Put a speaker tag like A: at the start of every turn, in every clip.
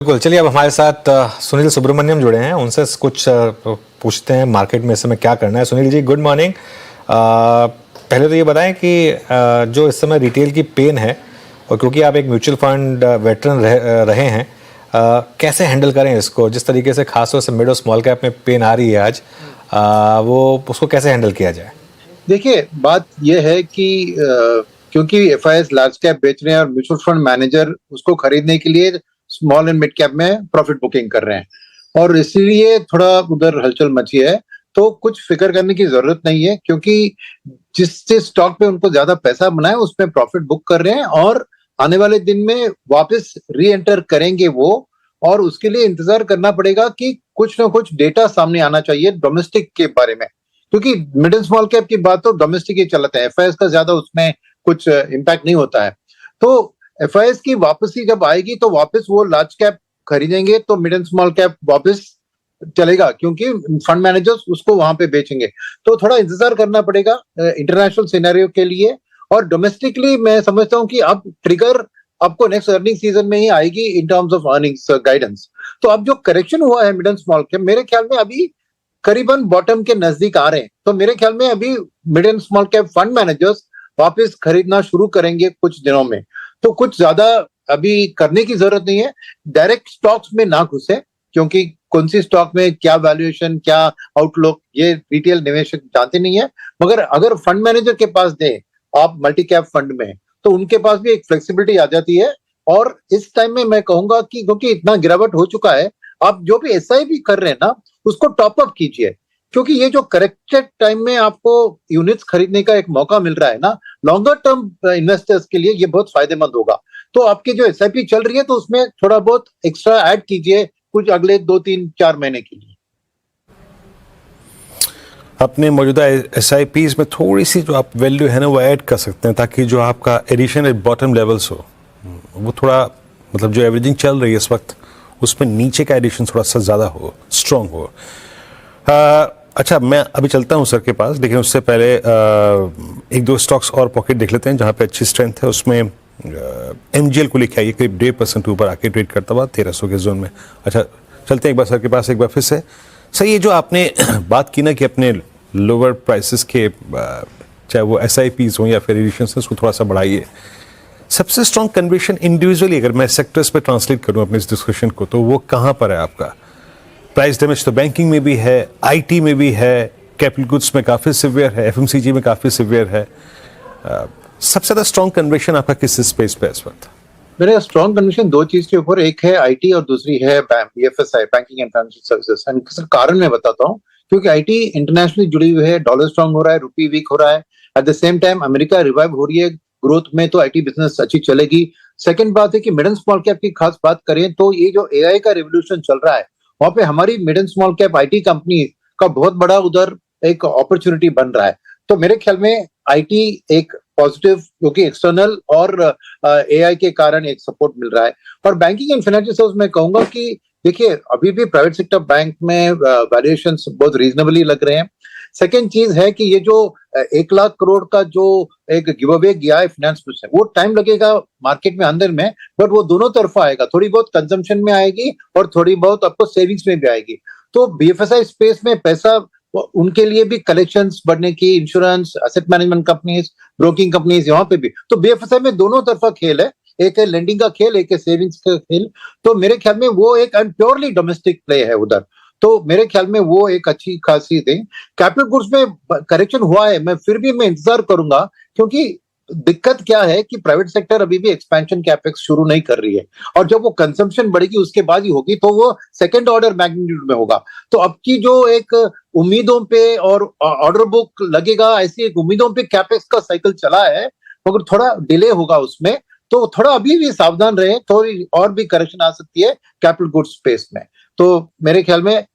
A: बिल्कुल, चलिए अब हमारे साथ सुनील सुब्रमण्यम जुड़े हैं, उनसे कुछ पूछते हैं मार्केट में इस समय क्या करना है। Sunil ji, good morning. पहले तो ये बताएं कि जो इस समय रिटेल की पेन है, और क्योंकि आप एक म्यूचुअल फंड वेटरन रहे हैं, कैसे हैंडल करें इसको? जिस तरीके से खासतौर से मिड और स्मॉल कैप में पेन आ रही है आज, वो उसको कैसे हैंडल किया जाए?
B: देखिए, बात यह है कि क्योंकि एफआईएस लार्ज कैप बेच रहे हैं और म्यूचुअल फंड मैनेजर उसको खरीदने के लिए स्मॉल एंड मिड कैप में प्रॉफिट बुकिंग कर रहे हैं और इसीलिए थोड़ा उधर हलचल मची है। तो कुछ फिक्र करने की जरूरत नहीं है, क्योंकि जिस स्टॉक पे उनको ज्यादा पैसा बना है उसमें प्रॉफिट बुक कर रहे हैं और आने वाले दिन में वापस री एंटर करेंगे वो। और उसके लिए इंतजार करना पड़ेगा कि कुछ ना कुछ डेटा सामने आना चाहिए डोमेस्टिक के बारे में, क्योंकि मिड एंड स्मॉल कैप की बात तो डोमेस्टिक ही चलता है, एफआईएस का ज्यादा उसमें कुछ इम्पैक्ट नहीं होता है। तो एफआईएस की वापसी जब आएगी तो वापस वो लार्ज कैप खरीदेंगे तो मिड एंड स्मॉल कैप वापस चलेगा, क्योंकि फंड मैनेजर्स उसको वहां पे बेचेंगे। तो थोड़ा इंतजार करना पड़ेगा इंटरनेशनल सिनेरियो के लिए। और डोमेस्टिकली मैं समझता हूँ कि अब ट्रिगर आपको नेक्स्ट अर्निंग सीजन में ही आएगी in terms of earnings guidance. तो अब जो करेक्शन हुआ है मिड एंड स्मॉल कैप, मेरे ख्याल में अभी करीबन बॉटम के नजदीक आ रहे हैं। तो मेरे ख्याल में अभी mid and small cap fund managers वापस खरीदना शुरू करेंगे कुछ दिनों में। तो कुछ ज्यादा अभी करने की जरूरत नहीं है, डायरेक्ट स्टॉक्स में ना घुसे, क्योंकि कौन सी स्टॉक में क्या वैल्यूएशन, क्या आउटलुक, ये रिटेल निवेशक जानते नहीं है। मगर अगर फंड मैनेजर के पास दे आप मल्टी कैप फंड में, तो उनके पास भी एक फ्लेक्सिबिलिटी आ जाती है। और इस टाइम में मैं कहूंगा कि क्योंकि इतना गिरावट हो चुका है, आप जो भी एसआईपी कर रहे हैं ना उसको टॉप अप कीजिए, क्योंकि ये जो करेक्टेड टाइम में आपको यूनिट्स खरीदने का एक मौका मिल रहा है ना, लॉन्गर टर्म इन्वेस्टर्स के लिए ये बहुत फायदेमंद होगा। तो आपकी जो एसआईपी चल रही है तो उसमें थोड़ा बहुत एक्स्ट्रा ऐड कीजिए कुछ अगले 2-3-4 महीने के लिए।
C: अपने मौजूदा एसआईपीज में थोड़ी सी जो आप वैल्यू है ना वो ऐड कर सकते हैं, ताकि जो आपका एडिशन एट बॉटम लेवल्स हो वो थोड़ा, मतलब जो एवरेजिंग चल रही है इस वक्त उसमें नीचे का एडिशन थोड़ा सा ज़्यादा हो, स्ट्रॉन्ग हो। अच्छा, मैं अभी चलता हूँ सर के पास, लेकिन उससे पहले एक दो स्टॉक्स और पॉकेट देख लेते हैं जहाँ पे अच्छी स्ट्रेंथ है। उसमें एमजीएल को लेके आइए, करीब 1.5% ऊपर आके ट्रेड करता हुआ 1300 के जोन में। अच्छा, चलते हैं एक बार सर के पास एक बार फिर से। सर, ये जो आपने बात की ना कि अपने लोअर प्राइसेस के चाहे वो एसआईपीज हो या फिर एडिशंस, उसको थोड़ा सा बढ़ाइए। सबसे स्ट्रॉन्ग कन्विक्शन इंडिविजुअली अगर मैं सेक्टर्स पे ट्रांसलेट करूं अपने इस डिस्कशन को, तो वो कहां पर है आपका? प्राइस डैमेज तो बैंकिंग में भी है, आईटी में भी है, कैपिटल गुड्स में काफ़ी सिवियर है, एफएमसीजी में काफ़ी सिवियर है। सबसे ज़्यादा स्ट्रॉन्ग कन्विक्शन आपका किस स्पेस पे है इस वक्त?
B: मेरा स्ट्रॉन्ग कन्विक्शन दो चीज के ऊपर, एक है आईटी और दूसरी है BFSI, banking and financial services. And कारण मैं बताता हूँ, क्योंकि आईटी इंटरनेशनली जुड़ी हुई है, डॉलर स्ट्रॉन्ग हो रहा है, रुपी वीक हो रहा है, at the same time America revive हो रही है ग्रोथ में, तो आईटी बिजनेस अच्छी चलेगी। सेकंड बात है कि मिड एंड स्मॉल कैप की खास बात करें तो ये जो एआई का रिवोल्यूशन चल रहा है, वहां पे हमारी mid and small cap IT company का बहुत बड़ा उधर एक अपॉर्चुनिटी बन रहा है। तो मेरे ख्याल में आईटी एक पॉजिटिव, क्योंकि एक्सटर्नल और एआई के कारण एक सपोर्ट मिल रहा है। और बैंकिंग एंड फाइनेंशियल सर्विस में कहूंगा कि देखिए अभी भी प्राइवेट सेक्टर बैंक में वैल्यूएशंस बहुत रीजनेबली लग रहे हैं। सेकेंड चीज है कि ये जो 1 लाख करोड़ का जो एक गिव अवे गया है फाइनेंस में, वो टाइम लगेगा मार्केट में अंदर में, बट वो दोनों तरफा आएगा, थोड़ी बहुत कंजम्पशन में आएगी और थोड़ी बहुत आपको सेविंग्स में भी आएगी। तो बीएफएसआई स्पेस में पैसा उनके लिए भी कलेक्शंस बढ़ने की, insurance, asset management companies, broking companies, यहाँ पे भी तो बीएफएसआई में दोनों तरफा खेल है, एक है लेंडिंग का खेल, एक है सेविंग्स का खेल। तो मेरे ख्याल में वो एक प्योरली डोमेस्टिक प्ले है उधर, तो मेरे ख्याल में वो एक अच्छी खासी थिंग। कैपिटल गुड्स में करेक्शन हुआ है, मैं फिर भी मैं इंतजार करूंगा, क्योंकि दिक्कत क्या है कि प्राइवेट सेक्टर अभी भी एक्सपेंशन कैपेक्स शुरू नहीं कर रही है, और जब वो कंजम्पशन बढ़ेगी उसके बाद ही होगी, तो वो सेकंड ऑर्डर मैग्नीट्यूड में होगा। तो अब की जो एक उम्मीदों पे और ऑर्डर बुक लगेगा, ऐसी एक उम्मीदों पे कैपेक्स का साइकिल चला है, मगर थोड़ा डिले होगा उसमें। तो थोड़ा अभी भी सावधान रहे, थोड़ी और भी करेक्शन आ सकती है कैपिटल गुड्स स्पेस में। तो मेरे ख्याल में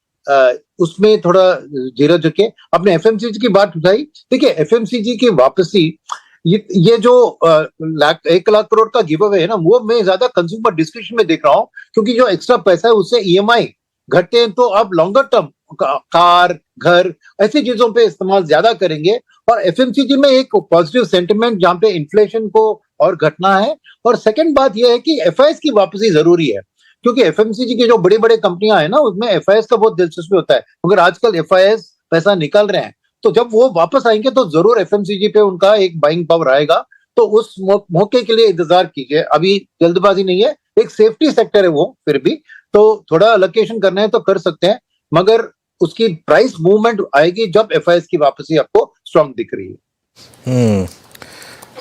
B: उसमें थोड़ा धीरज रखे। अपने एफएमसीजी की बात उठाई, देखिए एफएमसीजी की वापसी, ये जो 1 लाख करोड़ का गिव अवे है ना, वो मैं ज्यादा कंज्यूमर डिस्क्रिप्शन में देख रहा हूँ, क्योंकि जो एक्स्ट्रा पैसा है उससे ईएमआई घटते हैं, तो आप लॉन्गर टर्म कार, घर, ऐसी चीजों पे इस्तेमाल ज्यादा करेंगे। और एफएमसीजी में एक पॉजिटिव सेंटिमेंट जहां पे इन्फ्लेशन को और घटना है। और सेकंड बात यह है कि एफआईएस की वापसी जरूरी है, क्योंकि एफएमसीजी की जो बड़ी बड़ी कंपनियां हैं ना, उसमें एफआईएस का बहुत दिलचस्पी होता है। मगर आजकल एफआईएस पैसा निकाल रहे हैं, तो जब वो वापस आएंगे तो जरूर एफएमसीजी पे उनका एक बाइंग पावर आएगा। तो उस मौके के लिए इंतजार कीजिए, अभी जल्दबाजी नहीं है, एक सेफ्टी सेक्टर है वो, फिर भी तो थोड़ा अलोकेशन करना है तो कर सकते हैं, मगर उसकी प्राइस मूवमेंट आएगी जब एफआईएस की वापसी आपको स्ट्रांग दिख रही है।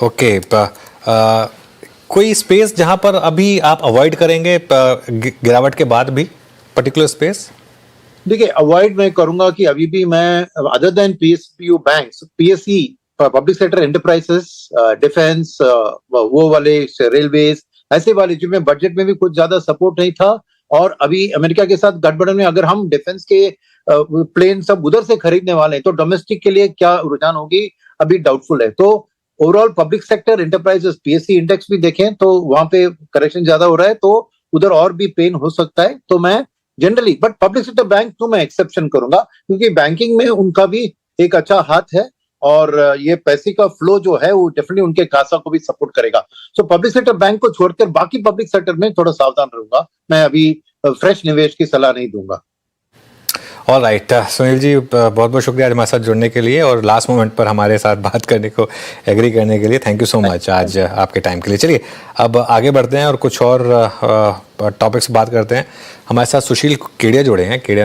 A: ओके, कोई स्पेस जहां पर अभी आप अवॉइड करेंगे गिरावट के बाद भी, पर्टिकुलर स्पेस?
B: देखिए, अवॉइड मैं करूंगा कि अभी भी मैं, other than PSU banks, PSE public sector enterprises, defence, वो वाले रेलवेज, ऐसे वाले जिनमें बजट में भी कुछ ज्यादा सपोर्ट नहीं था, और अभी अमेरिका के साथ गठबंधन में अगर हम डिफेंस के प्लेन सब उधर से खरीदने वाले हैं, तो डोमेस्टिक के लिए क्या रुझान होगी अभी डाउटफुल है। तो overall public sector enterprises PSC index भी देखें तो वहां पे करेक्शन ज्यादा हो रहा है, तो उधर और भी पेन हो सकता है। तो मैं generally, but public sector bank तो मैं एक्सेप्शन करूंगा, क्योंकि बैंकिंग में उनका भी एक अच्छा हाथ है, और ये पैसे का फ्लो जो है वो डेफिनेटली उनके खासा को भी सपोर्ट करेगा। सो पब्लिक सेक्टर बैंक को छोड़कर बाकी पब्लिक सेक्टर में थोड़ा सावधान रहूंगा। मैं अभी फ्रेश निवेश की सलाह नहीं दूंगा।
A: ऑल राइट, सुनील जी बहुत बहुत शुक्रिया आज हमारे साथ जुड़ने के लिए और लास्ट मोमेंट पर हमारे साथ बात करने को एग्री करने के लिए। थैंक यू सो मच आज आपके टाइम के लिए। चलिए अब आगे बढ़ते हैं और कुछ और टॉपिक्स बात करते हैं। हमारे साथ सुशील केडिया जुड़े हैं। केडिया